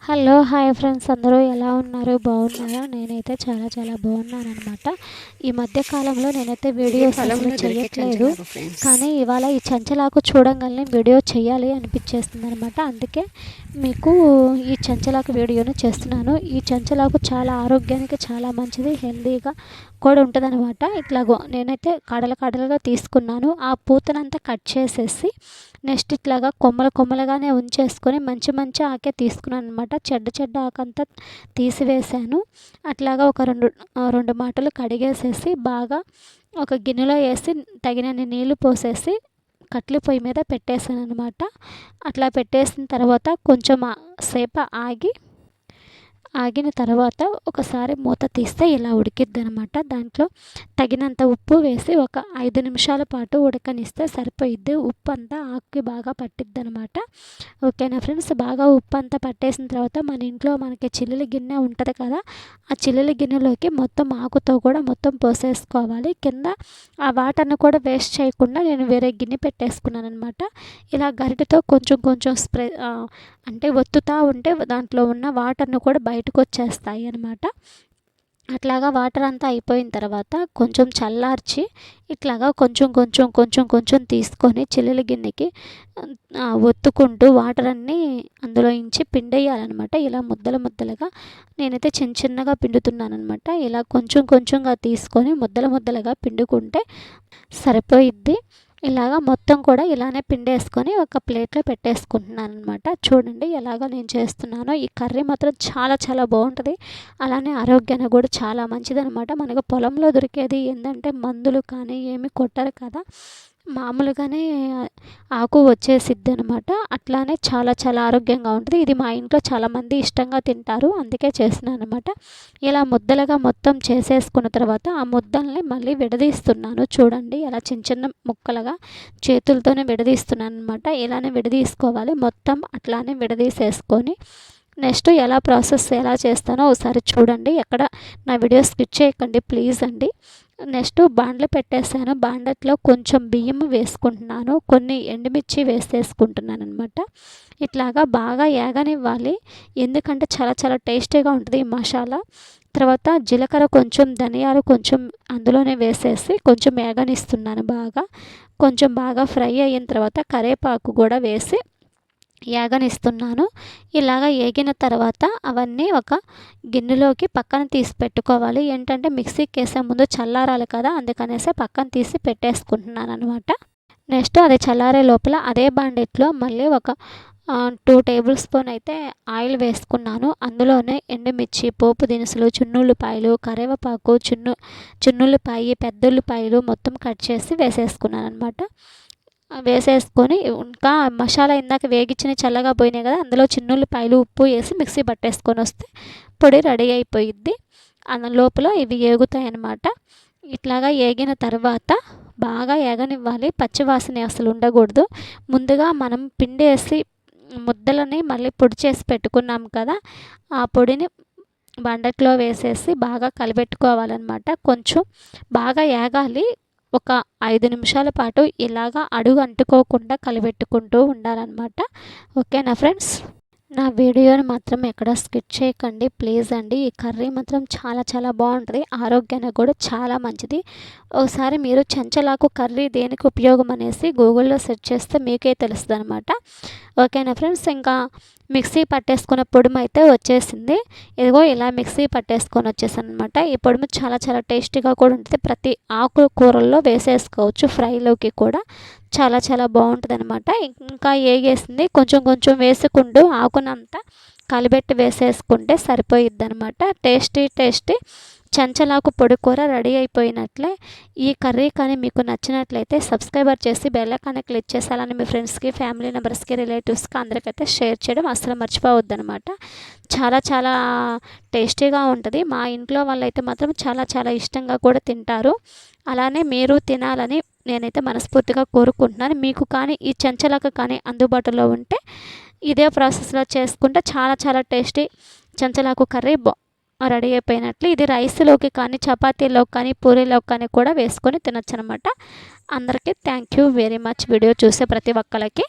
Hello hi friends, అందరూ ఎలా ఉన్నారు? బాగున్నారా? నేనైతే చాలా చాలా బాగున్నానన్నమాట. ఈ మధ్య కాలంలో నేనైతే వీడియోస్ అసలు చేయట్లేదు, కానీ ఇవాళ ఈ చెంచలాకు చూడంగానే వీడియో చేయాలి అనిపించేస్తుంది అనమాట. అందుకే మీకు ఈ చెంచలాకు వీడియోను చేస్తున్నాను. ఈ చెంచలాకు చాలా ఆరోగ్యానికి చాలా మంచిది, హెల్తీగా కూడా ఉంటుంది అనమాట. ఇట్లాగో నేనైతే కడలుగా తీసుకున్నాను. ఆ పూతనంతా కట్ చేసేసి నెక్స్ట్ ఇట్లాగా కొమ్మలుగానే ఉంచేసుకొని మంచి ఆకే తీసుకున్నాను అనమాట. చెడ్డ ఆకంతా తీసివేసాను. అట్లాగా ఒక రెండు మాటలు కడిగేసేసి బాగా ఒక గిన్నెలో వేసి తగినన్ని నీళ్లు పోసేసి కట్ల పొయ్యి మీద పెట్టేసాను అనమాట. అట్లా పెట్టేసిన తర్వాత కొంచెం సేపు ఆగిన తర్వాత ఒకసారి మూత తీస్తే ఇలా ఉడికిద్ది అనమాట. దాంట్లో తగినంత ఉప్పు వేసి ఒక 5 నిమిషాల పాటు ఉడకనిస్తే సరిపోయిద్ది. ఉప్పు అంతా ఆకుకి బాగా పట్టిద్ది అనమాట. ఓకేనా ఫ్రెండ్స్, బాగా ఉప్పు అంతా పట్టేసిన తర్వాత మన ఇంట్లో మనకి చిల్లుల గిన్నె ఉంటుంది కదా, ఆ చిల్లుల గిన్నెలోకి మొత్తం ఆకుతో కూడా మొత్తం పోసేసుకోవాలి. కింద ఆ వాటర్ని కూడా వేస్ట్ చేయకుండా నేను వేరే గిన్నె పెట్టేసుకున్నాను అనమాట. ఇలా గరిటెతో కొంచెం స్ప్రే అంటే ఒత్తుతూ ఉంటే దాంట్లో ఉన్న వాటర్ను కూడా బయటకు వచ్చేస్తాయి అన్నమాట. అట్లాగా వాటర్ అంతా అయిపోయిన తర్వాత కొంచెం చల్లార్చి ఇట్లాగా కొంచెం తీసుకొని చిల్లుల గిన్నెకి ఒత్తుకుంటూ వాటర్ అన్నీ అందులో ఇంచి పిండేయాలన్నమాట. ఇలా ముద్దలుగా నేనైతే చిన్నగా పిండుతున్నాను అనమాట. ఇలా కొంచెంగా తీసుకొని ముద్దలుగా పిండుకుంటే సరిపోయిద్ది. ఇలాగా మొత్తం కూడా ఇలానే పిండేసుకొని ఒక ప్లేట్లో పెట్టేసుకుంటున్నాను అనమాట. చూడండి ఎలాగ నేను చేస్తున్నానో. ఈ కర్రీ మాత్రం చాలా చాలా బాగుంటుంది, అలానే ఆరోగ్యానికి కూడా చాలా మంచిదనమాట. మనకు పొలంలో దొరికేది ఏంటంటే మందులు కానీ ఏమి కొట్టరు కదా, మామూలుగానే ఆకు వచ్చేసిద్ది అనమాట. అట్లానే చాలా చాలా ఆరోగ్యంగా ఉంటుంది. ఇది మా ఇంట్లో చాలామంది ఇష్టంగా తింటారు, అందుకే చేసినాను అనమాట. ఇలా ముద్దలుగా మొత్తం చేసేసుకున్న తర్వాత ఆ ముద్దల్ని మళ్ళీ విడదీస్తున్నాను. చూడండి ఎలా చిన్న ముక్కలుగా చేతులతోనే విడదీస్తున్నాను అనమాట. ఇలానే విడదీసుకోవాలి మొత్తం. అట్లానే విడదీసేసుకొని నెక్స్ట్ ఎలా చేస్తానో ఒకసారి చూడండి. ఎక్కడ నా వీడియో స్కిప్ చేయకండి ప్లీజ్ అండి. నెక్స్ట్ బాండ్లు పెట్టేసాను. బాండట్లో కొంచెం బియ్యం వేసుకుంటున్నాను, కొన్ని ఎండుమిర్చి వేసేసుకుంటున్నాను అనమాట. ఇట్లాగా బాగా ఏగనివ్వాలి, ఎందుకంటే చాలా చాలా టేస్టీగా ఉంటుంది ఈ మసాలా. తర్వాత జీలకర్ర కొంచెం, ధనియాలు కొంచెం అందులోనే వేసేసి కొంచెం ఏగనిస్తున్నాను బాగా. కొంచెం బాగా ఫ్రై అయిన తర్వాత కరివేపాకు కూడా వేసి ఏగనిస్తున్నాను. ఇలాగ ఏగిన తర్వాత అవన్నీ ఒక గిన్నెలోకి పక్కన తీసి పెట్టుకోవాలి. ఏంటంటే మిక్సీకి వేసే ముందు చల్లారాలి కదా, అందుకనేసి పక్కన తీసి పెట్టేసుకుంటున్నాను అనమాట. నెక్స్ట్ అది చల్లారే లోపల అదే బాండెట్లో మళ్ళీ ఒక 2 టేబుల్ స్పూన్ అయితే ఆయిల్ వేసుకున్నాను. అందులోనే ఎండుమిర్చి, పోపు దినుసులు, చున్నుల్లిపాయలు, కరివేపాకు, చున్నుల్లిపాయ, పెద్దుల్లిపాయలు మొత్తం కట్ చేసి వేసేసుకున్నాను అనమాట. వేసేసుకొని ఇంకా మసాలా ఇందాక వేగించిన చల్లగా పోయినాయి కదా, అందులో చిన్నుల్లిపాయలు, ఉప్పు వేసి మిక్సీ పట్టేసుకొని వస్తే పొడి రెడీ అయిపోయిద్ది. లోపల ఇవి ఏగుతాయి అన్నమాట. ఇట్లాగా ఏగిన తర్వాత బాగా ఏగనివ్వాలి, పచ్చివాసన అసలు ఉండకూడదు. ముందుగా మనం పిండేసి ముద్దలని మళ్ళీ పొడి చేసి పెట్టుకున్నాం కదా, ఆ పొడిని బండట్లో వేసేసి బాగా కలిపెట్టుకోవాలన్నమాట. కొంచెం బాగా ఏగాలి. ఒక 5 నిమిషాల పాటు ఇలాగా అడుగు అంటుకోకుండా కలిపెట్టుకుంటూ ఉండాలన్నమాట. ఓకేనా ఫ్రెండ్స్, నా వీడియోని మాత్రం ఎక్కడ స్కిప్ చేయకండి ప్లీజ్ అండి. ఈ కర్రీ మాత్రం చాలా చాలా బాగుంటుంది, ఆరోగ్యానికి కూడా చాలా మంచిది. ఒకసారి మీరు చెంచలాకు కర్రీ దేనికి ఉపయోగం అనేసి గూగుల్లో సెర్చ్ చేస్తే మీకే తెలుస్తుంది అనమాట. ఓకేనా ఫ్రెండ్స్, ఇంకా మిక్సీ పట్టేసుకున్న పొడుము అయితే వచ్చేసింది. ఇదిగో ఇలా మిక్సీ పట్టేసుకొని వచ్చేసాను అనమాట. ఈ పొడుము చాలా చాలా టేస్టీగా కూడా ఉంటుంది. ప్రతి ఆకు కూరల్లో వేసేసుకోవచ్చు, ఫ్రైలోకి కూడా చాలా చాలా బాగుంటుంది అనమాట. ఇంకా ఏగేసింది, కొంచెం వేసుకుంటూ ఆకునంతా కలిపెట్టి వేసేసుకుంటే సరిపోయిద్ది అనమాట. టేస్టీ చెంచలాకు పొడి కూర రెడీ అయిపోయినట్లే. ఈ కర్రీ కానీ మీకు నచ్చినట్లయితే సబ్స్క్రైబర్ చేసి బెల్ ఐకాన్ క్లిక్ చేసి అలానే మీ ఫ్రెండ్స్కి, ఫ్యామిలీ మెంబర్స్కి, రిలేటివ్స్కి అందరికైతే షేర్ చేయడం అసలు మర్చిపోవద్దు అనమాట. చాలా చాలా టేస్టీగా ఉంటుంది. మా ఇంట్లో వాళ్ళైతే మాత్రం చాలా చాలా ఇష్టంగా కూడా తింటారు. అలానే మీరు తినాలని నేనైతే మనస్ఫూర్తిగా కోరుకుంటున్నాను. మీకు కానీ ఈ చెంచలాకు కానీ అందుబాటులో ఉంటే ఇదే ప్రాసెస్లో చేసుకుంటే చాలా చాలా టేస్టీ చెంచలాకు కర్రీ రెడీ అయిపోయినట్లు. ఇది రైస్లోకి కానీ, చపాతీలోకి కానీ, పూరీలోకి కానీ కూడా వేసుకొని తినొచ్చు అనమాట. అందరికీ thank you very much video చూసే ప్రతి ఒక్కరికి.